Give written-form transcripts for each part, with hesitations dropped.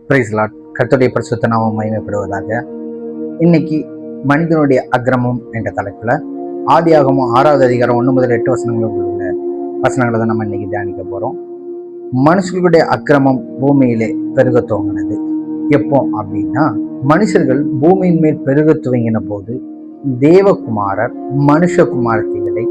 Price Lord. கர்த்தருடைய பரிசுத்த நாமம் மகிமைப்படுவதாக. இன்னைக்கு மனிதனுடைய அக்கிரமம் என்ற தலைப்புல ஆதியாகமம் 6வது அதிகாரம் 1 முதல் 8 வசனங்களுக்கு உள்ள வசனங்களை தான் நம்ம இன்னைக்கு தியானிக்க போறோம். மனுஷர்களுடைய அக்கிரமம் பூமியிலே பெருக துவங்கினது எப்போ அப்படின்னா, மனுஷர்கள் பூமியின் மேல் பெருக துவங்கின போது தேவகுமாரர் மனுஷகுமாரத்திகளை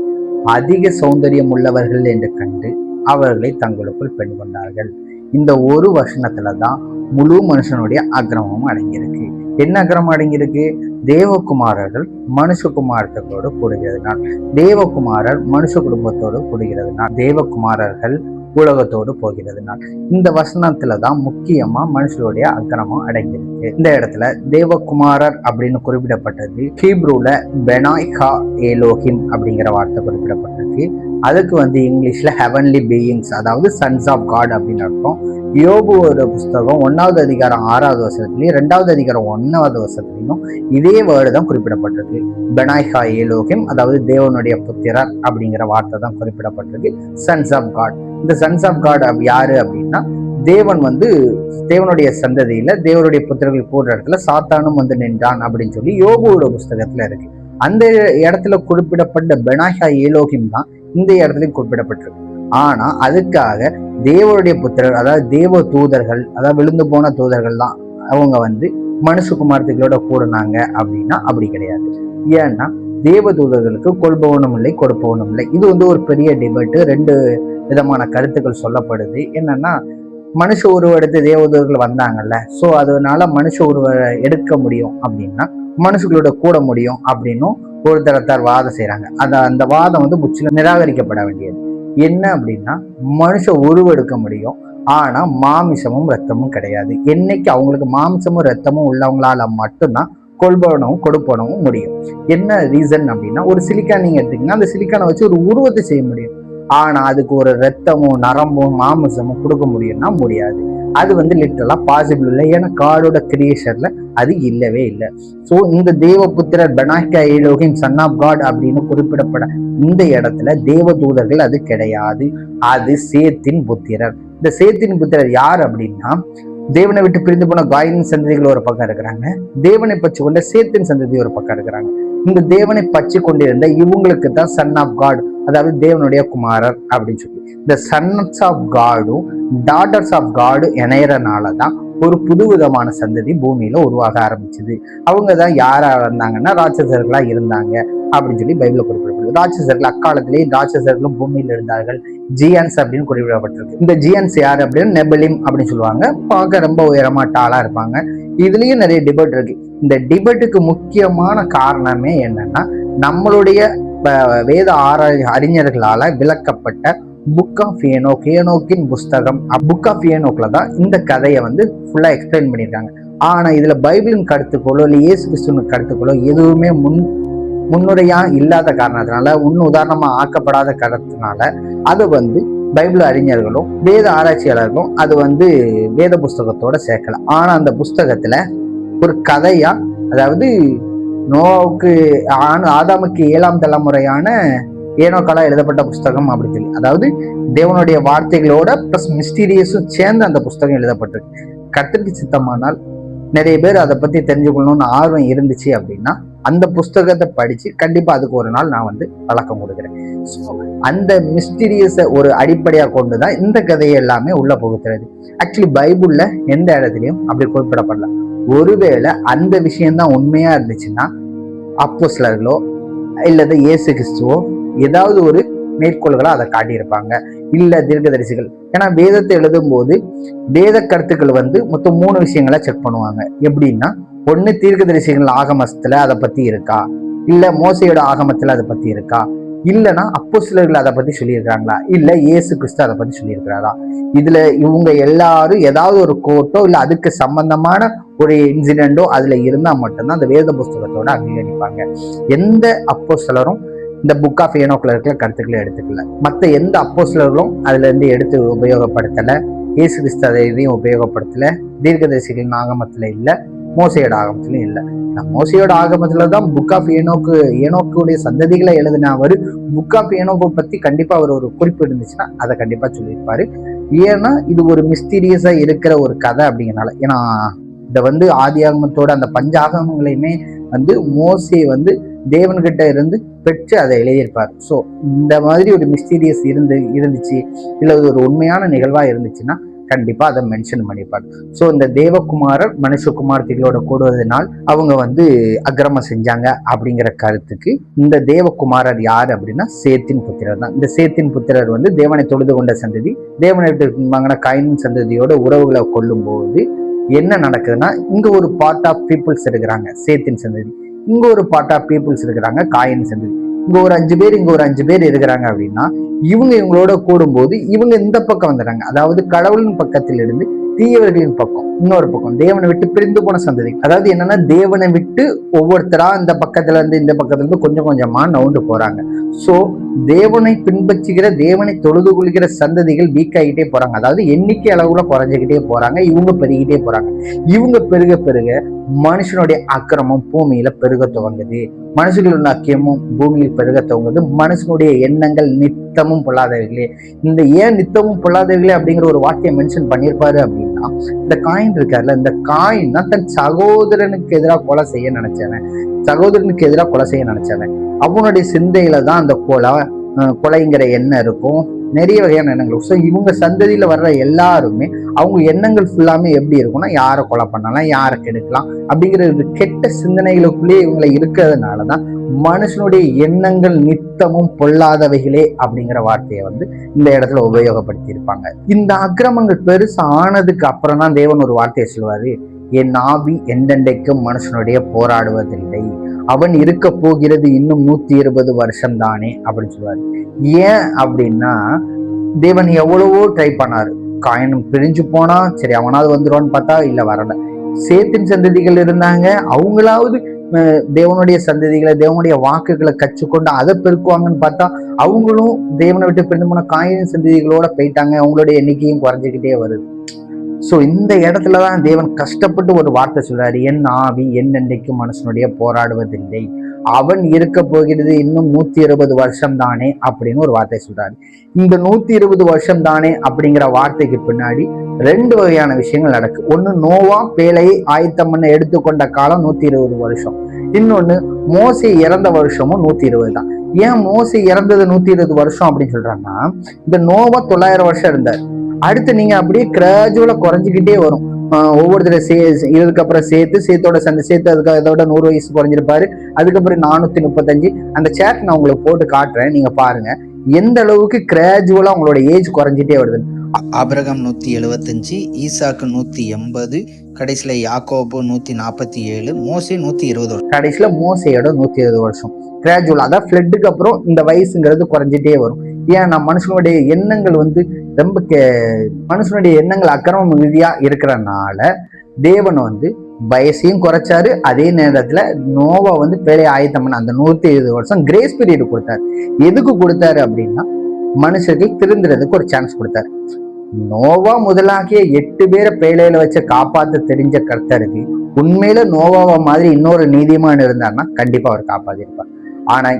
அதிக சௌந்தரியம் உள்ளவர்கள் என்று கண்டு அவர்களை தங்களுக்குள் பெண் கொண்டார்கள். இந்த ஒரு வசனத்துல தான் முழு மனுஷனுடைய அக்கிரமமும் அடங்கியிருக்கு. என்ன அக்கிரமம் அடங்கியிருக்கு? தேவகுமாரர்கள் மனுஷகுமாரத்தோடு கூடுகிறதுனால், தேவகுமாரர் மனுஷ குடும்பத்தோடு கூடுகிறதுனால், தேவகுமாரர்கள் உலகத்தோடு போகிறதுனால். இந்த வசனத்துலதான் முக்கியமா மனுஷனுடைய அக்கிரமம் அடங்கியிருக்கு. இந்த இடத்துல தேவகுமாரர் அப்படின்னு குறிப்பிடப்பட்டது ஹீப்ரூல பெனாய்ஹா ஏலோஹிம் அப்படிங்கிற வார்த்தை குறிப்பிடப்பட்டிருக்கு. அதுக்கு இங்கிலீஷ்ல ஹெவன்லி பீயிங்ஸ், அதாவது சன்ஸ் ஆஃப் காட் அப்படின்னு அர்த்தம். யோபுவோட புஸ்தகம் 1வது அதிகாரம் 6வது வசனத்திலையும் 2வது அதிகாரம் 1வது வசனத்திலையும் இதே வேர்டு தான் குறிப்பிடப்பட்டிருக்கு. பெனாய்ஹா ஏலோஹிம், அதாவது தேவனுடைய புத்திரர் அப்படிங்கிற வார்த்தை தான் குறிப்பிடப்பட்டிருக்கு. Sons of God. இந்த சன்ஸ் ஆஃப் காட் யாரு அப்படின்னா, தேவன் தேவனுடைய சந்ததியில தேவனுடைய புத்திரர்கள் கூடுற இடத்துல சாத்தானும் நின்றான் அப்படின்னு சொல்லி யோபுவோட புஸ்தகத்துல இருக்கு. அந்த இடத்துல குறிப்பிடப்பட்ட பெனாய்ஹா ஏலோஹிம் தான் இந்த இடத்துலயும் குறிப்பிடப்பட்டிருக்கு. ஆனா அதுக்காக தேவனுடைய புத்திரர், அதாவது தேவ தூதர்கள், அதாவது விழுந்து போன தூதர்கள் தான் அவங்க மனுஷகுமாரத்திகளோட கூடுனாங்க அப்படின்னா அப்படி கிடையாது. ஏன்னா தேவ தூதர்களுக்கு கொள்பவனும் இல்லை கொடுப்பவனும் இல்லை. இது ஒரு பெரிய டிபேட். 2 விதமான கருத்துக்கள் சொல்லப்படுது. என்னன்னா, மனுஷ உருவம் எடுத்து தேவதூதர்கள் வந்தாங்கல்ல, சோ அதனால மனுஷ உருவம் எடுக்க முடியும் அப்படின்னா மனுஷங்களோட கூட முடியும் அப்படின்னு ஒரு தரத்தார் வாதம் செய்யறாங்க. அந்த வாதம் முற்றிலும் நிராகரிக்கப்பட வேண்டியது. என்ன அப்படின்னா, மனுஷ உருவம் எடுக்க முடியும், ஆனா மாமிசமும் ரத்தமும் கிடையாது. என்னைக்கு அவங்களுக்கு மாமிசமும் ரத்தமும் உள்ளவங்களால மட்டும்தான் கொள்பவனவும் கொடுப்பனவும் முடியும். என்ன ரீசன் அப்படின்னா, ஒரு சிலிக்கான் நீங்க எடுத்தீங்கன்னா அந்த சிலிக்கானை வச்சு ஒரு உருவத்தை செய்ய முடியும். ஆனா அதுக்கு ஒரு ரத்தமும் நரம்பும் மாமிசமும் கொடுக்க முடியும்னா முடியாது. அது லிட்டரலா பாசிபிள் இல்லை. ஏன்னா காடோட கிரியேஷன்ல அது இல்லவே இல்லை. சோ இந்த தேவபுத்திரர் பெனாய்ஹா ஏலோஹிம் சன் ஆஃப் காட் அப்படின்னு குறிப்பிடப்பட இந்த இடத்துல தேவ தூதர்கள் அது கிடையாது. அது சேத்தின் புத்திரர். இந்த சேத்தின் புத்திரர் யார் அப்படின்னா, தேவனை விட்டு பிரிந்து போன காயின் சந்ததிகள் ஒரு பக்கம் இருக்கிறாங்க, தேவனை பற்றி கொண்ட சேத்தின் சந்ததி ஒரு பக்கம் இருக்கிறாங்க. இந்த தேவனை பற்றி கொண்டிருந்த இவங்களுக்கு தான் சன் ஆஃப் காட், அதாவது தேவனுடைய குமாரர் அப்படின்னு சொல்லி. இந்த சன்ஸ் ஆஃப் காடும் டாட்டர்ஸ் ஆஃப் காடு இணையறனாலதான் ஒரு புது விதமான சந்ததி பூமியில உருவாக ஆரம்பிச்சது. அவங்க தான் யாரா இருந்தாங்கன்னா ராட்சசர்களா இருந்தாங்க அப்படின்னு சொல்லி பைபிள்ல குறிப்பிடப்படுது. ராட்சசர்கள் அக்காலத்திலேயே ராட்சசர்களும் பூமியில இருந்தார்கள். ஜியான்ஸ் அப்படின்னு குறிப்பிடப்பட்டிருக்கு. இந்த ஜியான்ஸ் யாரு அப்படின்னு நெபலிம் அப்படின்னு சொல்லுவாங்க. பார்க்க ரொம்ப உயரமா டாலா இருப்பாங்க. இதுலயும் நிறைய டிபேட் இருக்கு. இந்த டிபேட்டுக்கு முக்கியமான காரணமே என்னன்னா, நம்மளுடைய வேத அறிஞர்களால விளக்கப்பட்ட புக் ஆஃப் ஏனோக், ஏனோக்கின் புஸ்தகம், புக் ஆஃப் ஏனோக்ல தான் இந்த கதையை ஃபுல்லா எக்ஸ்பிளைன் பண்ணியிருக்காங்க. ஆனா இதுல பைபிளின் கருத்துக்களோ இல்லை இயேசு கிறிஸ்துவின் கருத்துக்களோ எதுவுமே முன்னுரையா இல்லாத காரணத்தினால, உதாரணமா ஆக்கப்படாத காரணத்தினால அது பைபிள் அறிஞர்களும் வேத ஆராய்ச்சியாளர்களும் அது வேத புஸ்தகத்தோட சேர்க்கல. ஆனா அந்த புஸ்தகத்துல ஒரு கதையா, அதாவது நோவாவுக்கு ஆதாமுக்கு 7ஆம் தலைமுறையான ஏனோக்கால எழுதப்பட்ட புஸ்தகம் அப்படின்னு சொல்லி, அதாவது தேவனுடைய வார்த்தைகளோட பிளஸ் மிஸ்டீரியஸும் சேர்ந்து அந்த புஸ்தகம் எழுதப்பட்டிருக்கு. கர்த்தருக்கு சித்தமானால் நிறைய பேர் அதை பத்தி தெரிஞ்சுக்கணும்னு ஆர்வம் இருந்துச்சு அப்படின்னா அந்த புஸ்தகத்தை படிச்சு கண்டிப்பா அதுக்கு ஒரு நாள் நான் வழக்கம் கொடுக்குறேன். அந்த மிஸ்டீரியஸ ஒரு அடிப்படையா கொண்டுதான் இந்த கதையை எல்லாமே உள்ள புகுத்துறது. ஆக்சுவலி பைபிள்ல எந்த இடத்துலயும் அப்படி குறிப்பிடப்படல. ஒருவேளை அந்த விஷயம்தான் உண்மையா இருந்துச்சுன்னா அப்போஸ்தலர்களோ இல்லது இயேசு கிறிஸ்துவோ ஏதாவது ஒரு மேற்கோள்களா அதை காட்டியிருப்பாங்க, இல்ல தீர்க்கதரிசிகள். ஏன்னா வேதத்தை எழுதும் போது வேத கருத்துக்கள் மொத்தம் 3 விஷயங்களை செக் பண்ணுவாங்க. எப்படின்னா, ஒண்ணு தீர்க்கதரிசிகள் ஆகமத்துல அதை பத்தி இருக்கா, இல்ல மோசையோட ஆகமத்துல அதை பத்தி இருக்கா, இல்லைன்னா அப்போஸ்தலர்கள் அதை பத்தி சொல்லியிருக்காங்களா, இல்ல இயேசு கிறிஸ்து அதை பத்தி சொல்லியிருக்கிறாரா. இதுல இவங்க எல்லாரும் ஏதாவது ஒரு கோட்டோ இல்ல அதுக்கு சம்பந்தமான ஒரு இன்சிடென்டோ அதுல இருந்தா மட்டும்தான் அந்த வேத புஸ்தகத்தோட அங்கீகரிப்பாங்க. எந்த அப்போஸ்தலரும் இந்த புக் ஆஃப் ஏனோக்ல இருக்கிற கருத்துக்களை எடுத்துக்கல. மற்ற எந்த அப்போஸ்தலர்களும் அதுல இருந்து எடுத்து உபயோகப்படுத்தல. இயேசு கிறிஸ்து அதை எதையும் உபயோகப்படுத்தல. தீர்க்கதரிசிகளின் ஆகமத்துல இல்ல, மோசையோட ஆகமத்திலும் இல்லை. மோசையோட ஆகமத்துலதான் புக் ஆஃப் ஏனோக்குடைய சந்ததிகளை எழுதின அவர் புக் ஆஃப் ஏனோக்கை பத்தி கண்டிப்பா அவர் ஒரு குறிப்பு இருந்துச்சுன்னா அதை கண்டிப்பா சொல்லியிருப்பாரு. ஏன்னா இது ஒரு மிஸ்டீரியஸா இருக்கிற ஒரு கதை அப்படிங்கிறனால. ஏன்னா இதை வந்து ஆதியாகமத்தோட அந்த பஞ்சாகமங்களையுமே வந்து மோசே வந்து தேவன்கிட்ட இருந்து பெற்று அதை எழுதியிருப்பார். ஸோ இந்த மாதிரி ஒரு மிஸ்டீரியஸ் இருந்துச்சு இல்லை ஒரு உண்மையான நிகழ்வா இருந்துச்சுன்னா கண்டிப்பா அதை மென்ஷன் பண்ணிப்பார். ஸோ இந்த தேவகுமாரர் மனுஷகுமார்த்திகளோட கூடுவதனால் அவங்க வந்து அக்கிரமம் செஞ்சாங்க அப்படிங்கிற கருத்துக்கு இந்த தேவகுமாரர் யார் அப்படின்னா சேத்தின் புத்திரர் தான். இந்த சேத்தின் புத்திரர் வந்து தேவனை தொழுது கொண்ட சந்ததி, தேவனை வாங்கின காயின் சந்ததியோட உறவுகளை கொள்ளும் போது என்ன நடக்குதுன்னா, இங்க ஒரு பார்ட் ஆஃப் பீப்புள்ஸ் இருக்கிறாங்க சேத்தின் சந்ததி, இங்க ஒரு பார்ட் ஆஃப் பீப்புள்ஸ் இருக்கிறாங்க காயின் சந்ததி, இங்க ஒரு 5 பேர் இங்க ஒரு 5 பேர் இருக்கிறாங்க அப்படின்னா இவங்களோட கூடும்போது இவங்க இந்த பக்கம் வந்துடுறாங்க. அதாவது கடவுளின் பக்கத்தில் இருந்து தீயவர்களின் பக்கம் இன்னொரு பக்கம் தேவனை விட்டு பிரிந்து போன சந்ததி. அதாவது என்னன்னா தேவனை விட்டு ஒவ்வொருத்தரா இந்த பக்கத்துல இருந்து இந்த பக்கத்துல இருந்து கொஞ்சம் கொஞ்சமா நவுண்டு போறாங்க. சோ தேவனை பின்பற்றுகிற தேவனை தொழுது கொள்கிற சந்ததிகள் வீக் ஆகிட்டே போறாங்க. அதாவது எண்ணிக்கை அளவுல குறைஞ்சிக்கிட்டே போறாங்க. இவங்க பெருகிட்டே போறாங்க. இவங்க பெருக பெருக மனுஷனுடைய அக்கிரமம் பூமியில பெருக துவங்குது. மனுஷங்களோட அக்கியமும் பூமியில் பெருக துவங்குது. மனுஷனுடைய எண்ணங்கள் நித்தமும் பொல்லாதவைகளே. இந்த ஏன் நித்தமும் பொல்லாதவைகளே அப்படிங்கிற ஒரு வார்த்தையை மென்ஷன் பண்ணியிருப்பாரு அப்படின்னா, இந்த காயின் இருக்காருல்ல, இந்த காயின் தான் தன் சகோதரனுக்கு எதிராக கொலை செய்ய நினைச்சவன், சகோதரனுக்கு எதிராக கொலை செய்ய நினைச்சவன். அவனுடைய சிந்தையில தான் அந்த கொலைங்கிற எண்ணம் இருக்கும். நிறைய வகையான எண்ணங்கள். ஸோ இவங்க சந்ததியில வர்ற எல்லாருமே அவங்க எண்ணங்கள் ஃபுல்லாமே எப்படி இருக்கும்னா, யாரை கொலை பண்ணலாம், யாரை கெடுக்கலாம் அப்படிங்கிற கெட்ட சிந்தனைகளுக்குள்ளேயே இவங்களை இருக்கிறதுனாலதான் மனுஷனுடைய எண்ணங்கள் நித்தமும் பொல்லாதவைகளே அப்படிங்கிற வார்த்தையை வந்து இந்த இடத்துல உபயோகப்படுத்தி இருப்பாங்க. இந்த அக்கிரமங்கள் பெருசு ஆனதுக்கு அப்புறம் தான் தேவன் ஒரு வார்த்தையை சொல்லுவாரு, என் ஆவி எந்தெண்டைக்கும் மனுஷனுடைய போராடுவதில்லை, அவன் இருக்க போகிறது இன்னும் 120 வருஷம் தானே அப்படின்னு சொல்லுவாரு. ஏன் அப்படின்னா தேவன் எவ்வளவோ ட்ரை பண்ணாரு. காயினும் பிரிஞ்சு போனா சரி அவனாவது வந்துருவான்னு பார்த்தா இல்ல, வரல. சேத்தின் சந்ததிகள் இருந்தாங்க, அவங்களாவது தேவனுடைய சந்ததிகளை தேவனுடைய வாக்குகளை கற்றுக்கொண்டு அதை பெருக்குவாங்கன்னு பார்த்தா அவங்களும் தேவனை விட்டு பிரிந்து போன காயின் சந்ததிகளோட போயிட்டாங்க. அவங்களுடைய எண்ணிக்கையும் குறைஞ்சிக்கிட்டே வருது. சோ இந்த இடத்துலதான் தேவன் கஷ்டப்பட்டு ஒரு வார்த்தை சொல்றாரு, என் ஆவி என்னென்னைக்கும் மனுஷனுடைய போராடுவதில்லை, அவன் இருக்க போகிறது இன்னும் 120 வருஷம் தானே அப்படின்னு ஒரு வார்த்தை சொல்றாரு. இந்த 120 வருஷம் தானே அப்படிங்கிற வார்த்தைக்கு பின்னாடி 2 வகையான விஷயங்கள் நடக்கு. ஒண்ணு, நோவா பேழையை ஆயத்தம் பண்ண எடுத்துக்கொண்ட காலம் 120 வருஷம். இன்னொன்னு, மோசே இறந்த வருஷமும் 120 தான். ஏன் மோசே இறந்தது 120 வருஷம் அப்படின்னு சொல்றாங்கன்னா, இந்த நோவா 900 வருஷம் இருந்தார். அடுத்து நீங்க அப்படியே கிராஜுவலா குறைஞ்சிக்கிட்டே வரும். ஒவ்வொருத்தர் இதுக்கப்புறம் சேத்தோட சேர்த்து அதுக்கு அதோட 100 வயசு குறைஞ்சிருப்பாரு. அதுக்கப்புறம் 435. அந்த சேட் நான் உங்களுக்கு போட்டு காட்டுறேன், நீங்க பாருங்க எந்த அளவுக்கு கிராஜுவலா உங்களோட ஏஜ் குறைஞ்சிட்டே வருது. ஆபிரகாம் 175, ஈசாக்கு 180, கடைசியில யாக்கோபு 147, மோசே 120. கடைசியில மோசையோட 120 வருஷம் கிராஜுவல். அதான் ஃபிளட்டுக்கு அப்புறம் இந்த வயசுங்கிறது குறைஞ்சிட்டே வரும். ஏன்னா மனுஷனுடைய எண்ணங்கள் வந்து ரொம்ப மனுஷனுடைய எண்ணங்கள் அக்கிரம மிகுதியா இருக்கிறனால தேவன் வந்து வயசையும் குறைச்சாரு. அதே நேரத்துல நோவா வந்து பேழையை ஆயத்தம் பண்ண அந்த 120 வருஷம் கிரேஸ் பீரியட் கொடுத்தாரு. எதுக்கு கொடுத்தாரு அப்படின்னா, மனுஷர்கள் திருந்துறதுக்கு ஒரு சான்ஸ் கொடுத்தாரு. நோவா முதலாகிய 8 பேரை பேழையில வச்சு காப்பாத்த தெரிஞ்ச கர்த்தருக்கு உண்மையில நோவாவா மாதிரி இன்னொரு நீதிமான் இருந்தாருன்னா கண்டிப்பா அவர் காப்பாத்திருப்பார். ஆனா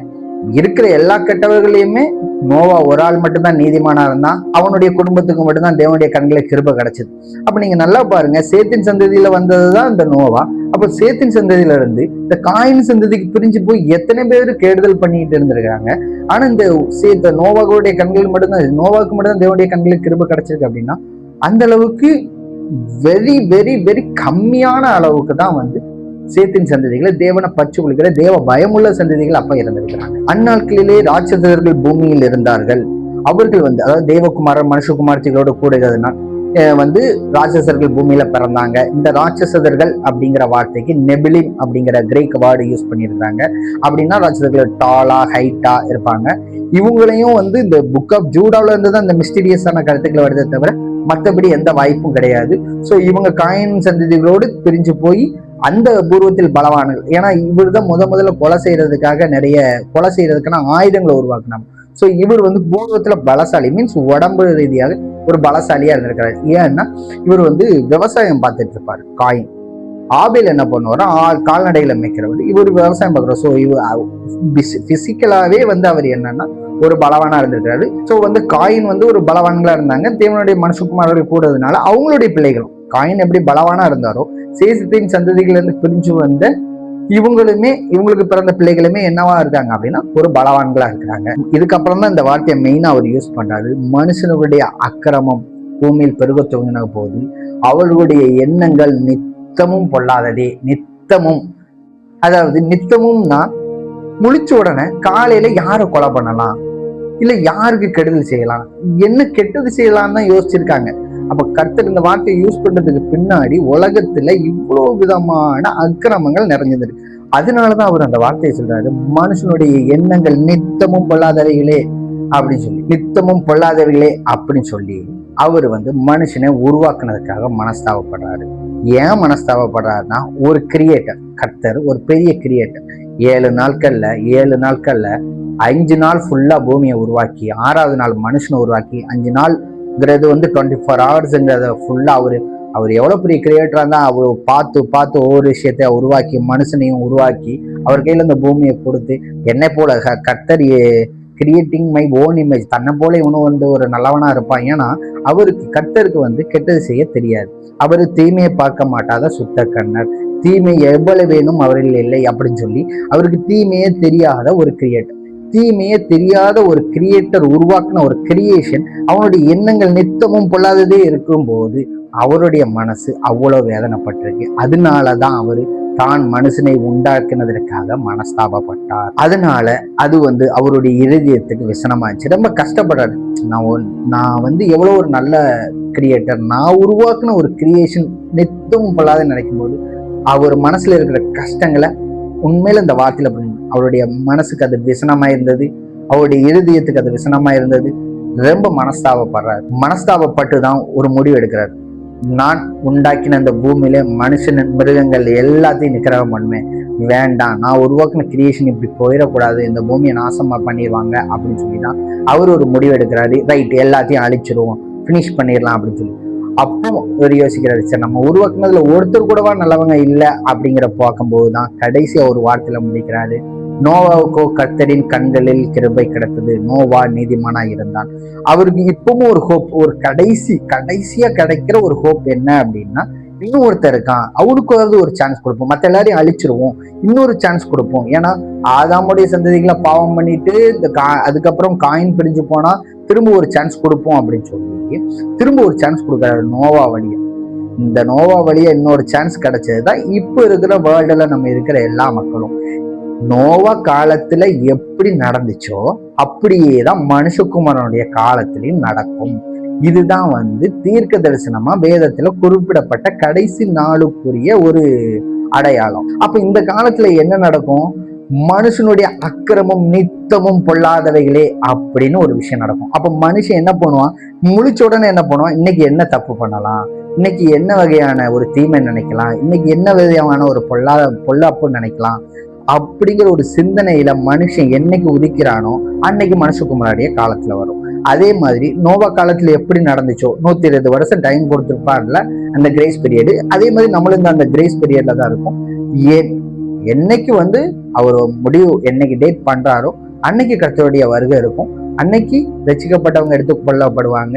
இருக்கிற எல்லா கெட்டவர்களையுமே நோவா ஒரு ஆள் மட்டும்தான் நீதிமானா இருந்தான். அவனுடைய குடும்பத்துக்கு மட்டும்தான் தேவனுடைய கண்களை கிருபை கிடைச்சது. அப்ப நீங்க நல்லா பாருங்க, சேத்தின் சந்ததியில வந்ததுதான் இந்த நோவா. அப்ப சேத்தின் சந்ததியில இருந்து இந்த காயின் சந்ததிக்கு பிரிஞ்சு போய் எத்தனை பேர் கெடுதல் பண்ணிட்டு இருந்திருக்காங்க. ஆனா இந்த நோவாவுடைய கண்கள் மட்டும்தான், நோவாவுக்கு மட்டும்தான் தேவனுடைய கண்களுக்கு கிருபை கிடைச்சிருக்கு. அப்படின்னா அந்த அளவுக்கு வெரி வெரி வெரி கம்மியான அளவுக்கு தான் வந்து சேத்தின் சந்ததிகளை தேவனை பற்று கொள்கிற தேவ பயமுள்ள சந்ததிகள் அப்ப இருந்திருக்கிறாங்க. அந்நாட்களிலே ராட்சசர்கள் பூமியில் இருந்தார்கள். அவர்கள் வந்து அதாவது தேவகுமாரர் மனுஷகுமார்த்திகளோட கூடுகிறதுனால் வந்து ராட்சசர்கள் பூமியில பிறந்தாங்க. இந்த ராட்சசர்கள் அப்படிங்கிற வார்த்தைக்கு நெபிலிம் அப்படிங்கிற கிரேக் வேர்டு யூஸ் பண்ணியிருந்தாங்க. அப்படின்னா ராட்சசர்கள் டாலா ஹைட்டா இருப்பாங்க. இவங்களையும் வந்து இந்த புக் ஆஃப் ஜூடால இருந்து தான் இந்த மிஸ்டீரியஸான கருத்துக்கள் வருதே தவிர மற்றபடி எந்த வாய்ப்பும் கிடையாது. ஸோ இவங்க காயின் சந்ததிகளோடு பிரிஞ்சு போய் அந்த பூர்வத்தில் பலவான்கள். ஏன்னா இவர் தான் முதல்ல கொலை செய்யறதுக்கான ஆயுதங்களை உருவாக்குனாங்க. ஸோ இவர் வந்து பூர்வத்துல பலசாலி, மீன்ஸ் உடம்பு ரீதியாக ஒரு பலசாலியா இருந்திருக்கிறார். ஏன்னா இவர் வந்து விவசாயம் பார்த்துட்டு இருப்பாரு. காயின் ஆபேல் என்ன பண்ணுவாரோ கால்நடைகளை மேய்க்கிறவர், இவர் விவசாயம் பார்க்குறார். ஸோ இவர் பிசிக்கலாவே வந்து அவர் என்னன்னா ஒரு பலவானா இருந்திருக்காரு. ஸோ வந்து காயின் வந்து ஒரு பலவான்களா இருந்தாங்க. தேவனுடைய மனுஷகுமாரர்கள் கூடதுனால அவங்களுடைய பிள்ளைகளும் காயின் எப்படி பலவானா இருந்தாரோ, சேசத்தின் சந்ததிகள் இருந்து பிரிஞ்சு வந்த இவங்களுக்கு பிறந்த பிள்ளைகளுமே என்னவா இருக்காங்க அப்படின்னா ஒரு பலவான்களா இருக்கிறாங்க. இதுக்கப்புறம் தான் இந்த வார்த்தையை மெயினா அவர் யூஸ் பண்றாரு. மனுஷனுடைய அக்கிரமம் பூமியில் பெருக துவங்கின போது அவர்களுடைய எண்ணங்கள் நித்தமும் பொல்லாததே. நித்தமும், அதாவது நித்தமும்னா முழிச்ச உடனே காலையில யாரை கொலை பண்ணலாம், இல்ல யாருக்கு கெடுதல் செய்யலாம், என்ன கெட்டது செய்யலாம் தான் யோசிச்சிருக்காங்க. அப்ப கர்த்தர் இந்த வார்த்தையை யூஸ் பண்றதுக்கு பின்னாடி உலகத்துல இவ்வளவு விதமான அக்கிரமங்கள் நிறைஞ்சிருக்கு. அதனாலதான் அவர் அந்த வார்த்தையை சொல்றாரு, மனுஷனுடைய எண்ணங்கள் நித்தமும் பொல்லாதவைகளே அப்படின்னு சொல்லி, நித்தமும் பொல்லாதவைகளே அப்படின்னு சொல்லி அவர் வந்து மனுஷனை உருவாக்குனதுக்காக மனஸ்தாபப்படுறாரு. ஏன் மனஸ்தாபப்படுறாருன்னா, ஒரு கிரியேட்டர், கர்த்தர் ஒரு பெரிய கிரியேட்டர். 7 நாட்கள்ல 5 நாள் ஃபுல்லா பூமியை உருவாக்கி 6வது நாள் மனுஷனை உருவாக்கி 5 நாள்ங்கிறது வந்து 24 ஹவர்ஸ்ங்கிறத ஃபுல்லா அவர் எவ்வளவு பெரிய கிரியேட்டரா இருந்தா அவர் பார்த்து ஒவ்வொரு விஷயத்த உருவாக்கி மனுஷனையும் உருவாக்கி அவர் கையில இந்த பூமியை கொடுத்து, என்னை போல கர்த்தர் கிரியேட்டிங் மை ஓன் இமேஜ், தன்னை போல இவனும் வந்து ஒரு நல்லவனா இருப்பான். ஏன்னா கர்த்தருக்கு வந்து கெட்டது செய்ய தெரியாது. அவரு தீமையை பார்க்க மாட்டாத சுத்த கண்ணர், தீமை எவ்வளவு வேணும் அவரில் இல்லை அப்படின்னு சொல்லி அவருக்கு தீமையே தெரியாத ஒரு கிரியேட்டர் உருவாக்குன ஒரு கிரியேஷன். அவனுடைய எண்ணங்கள் நித்தமும் பொல்லாததே இருக்கும் போது அவருடைய மனசு அவ்வளவு வேதனைப்பட்டிருக்கு. அதனாலதான் அவரு தான் மனுஷனை உண்டாக்குனதற்காக மனஸ்தாபப்பட்டார். அதனால அது வந்து அவருடைய இருதயத்துக்கு விசனமாச்சு. ரொம்ப கஷ்டப்படுறாரு. நான் வந்து எவ்வளவு ஒரு நல்ல கிரியேட்டர், நான் உருவாக்குன ஒரு கிரியேஷன் நித்தமும் பொல்லாத நினைக்கும் போது அவர் மனசுல இருக்கிற கஷ்டங்களை உண்மையில இந்த வார்த்தையில அவருடைய மனசுக்கு அது விசனமா இருந்தது, அவருடைய இருதயத்துக்கு அது விசனமா இருந்தது. ரொம்ப மனஸ்தாபப்பட்டு தான் ஒரு முடிவு எடுக்கிறார். நான் உண்டாக்கின அந்த பூமியில மனுஷன் மிருகங்கள் எல்லாத்தையும் நிக்கிரகம் பண்ணுவேன், வேண்டாம், நான் உருவாக்கின கிரியேஷன் இப்படி போயிடக்கூடாது, இந்த பூமியை நாசமா பண்ணிடுவாங்க அப்படின்னு சொல்லிதான் அவர் ஒரு முடிவு எடுக்கிறாரு. ரைட், எல்லாத்தையும் அழிச்சிருவோம், பினிஷ் பண்ணிடலாம் அப்படின்னு சொல்லி. அப்போ ஒரு யோசிக்கிறாரு, சரி நம்ம உருவாக்குனதுல ஒருத்தர் கூடவா நல்லவங்க இல்லை அப்படிங்கிற பார்க்கும்போதுதான் கடைசியா ஒரு வார்த்தையில முடிக்கிறாரு. நோவாவுக்கோ கர்த்தரின் கண்களில் கிருபை கிடைத்தது, நோவா நீதிமானா இருந்தான். அவருக்கு இப்பவும் ஒரு ஹோப், ஒரு கடைசியா கிடைக்கிற ஒரு ஹோப் என்ன அப்படின்னா, இன்னும் ஒருத்தர் இருக்கான், அவனுக்கு ஒரு சான்ஸ் கொடுப்போம், மற்ற எல்லாரையும் அழிச்சிருவோம், இன்னொரு சான்ஸ் கொடுப்போம். ஏன்னா ஆதாமுடைய சந்ததிகளை பாவம் பண்ணிட்டு அதுக்கப்புறம் காயின் பிரிஞ்சு போனா திரும்ப ஒரு சான்ஸ் கொடுப்போம் அப்படின்னு சொல்லி திரும்ப ஒரு சான்ஸ் கொடுக்குறாரு நோவா வழியா. இந்த நோவா வழியா இன்னொரு சான்ஸ் கிடைச்சதுதான் இப்ப இருக்கிற வேர்ல்டுல நம்ம இருக்கிற எல்லா மக்களும். நோவா காலத்துல எப்படி நடந்துச்சோ அப்படியேதான் மனுஷகுமாரனுடைய காலத்திலையும் நடக்கும். இதுதான் வந்து தீர்க்க தரிசனமா வேதத்துல குறிப்பிடப்பட்ட கடைசி நாளுக்குரிய ஒரு அடையாளம். அப்ப இந்த காலத்துல என்ன நடக்கும்? மனுஷனுடைய அக்கிரமம் நித்தமும் பொல்லாதவைகளே அப்படின்னு ஒரு விஷயம் நடக்கும். அப்ப மனுஷன் என்ன பண்ணுவான்? முழிச்ச உடனே என்ன பண்ணுவான்? இன்னைக்கு என்ன தப்பு பண்ணலாம், இன்னைக்கு என்ன வகையான ஒரு தீமை நினைக்கலாம், இன்னைக்கு என்ன விதமான ஒரு பொல்லாப்பு நினைக்கலாம் அப்படிங்கிற ஒரு சிந்தனையில மனுஷன் என்னைக்கு உதிக்கிறானோ அன்னைக்கு மனுஷகுமாரனுடைய காலத்துல வரும். அதே மாதிரி நோவா காலத்துல எப்படி நடந்துச்சோ 120 வருஷம் டைம் கொடுத்துருப்பார்ல அந்த கிரேஸ் பீரியடு, அதே மாதிரி நம்மளும் அந்த கிரேஸ் பீரியட்ல தான் இருக்கும். என்னைக்கு வந்து அவர் முடிவு என்னைக்கு டேட் பண்றாரோ அன்னைக்கு கர்த்தருடைய வருகை இருக்கும். அன்னைக்கு ரட்சிக்கப்பட்டவங்க எடுத்து கொள்ளப்படுவாங்க.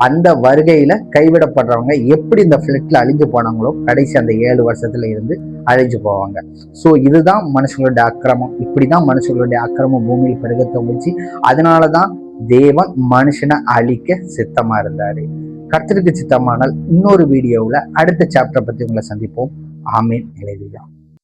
அந்த வருகையில கைவிடப்படுறவங்க எப்படி இந்த ஃபிளட்ல அழிஞ்சு போனாங்களோ கடைசி அந்த 7 வருஷத்துல இருந்து அழிஞ்சு போவாங்க. ஸோ இதுதான் மனுஷங்களுடைய அக்கிரமம். இப்படிதான் மனுஷங்களுடைய அக்கிரமம் பூமியில் பெருக துவங்குச்சு. அதனாலதான் தேவன் மனுஷனை அழிக்க சித்தமா இருந்தாரு. கர்த்தருக்கு சித்தமானால் இன்னொரு வீடியோவில் அடுத்த சாப்டரை பத்தி உங்களை சந்திப்போம். ஆமீன். ஹல்லேலூயா.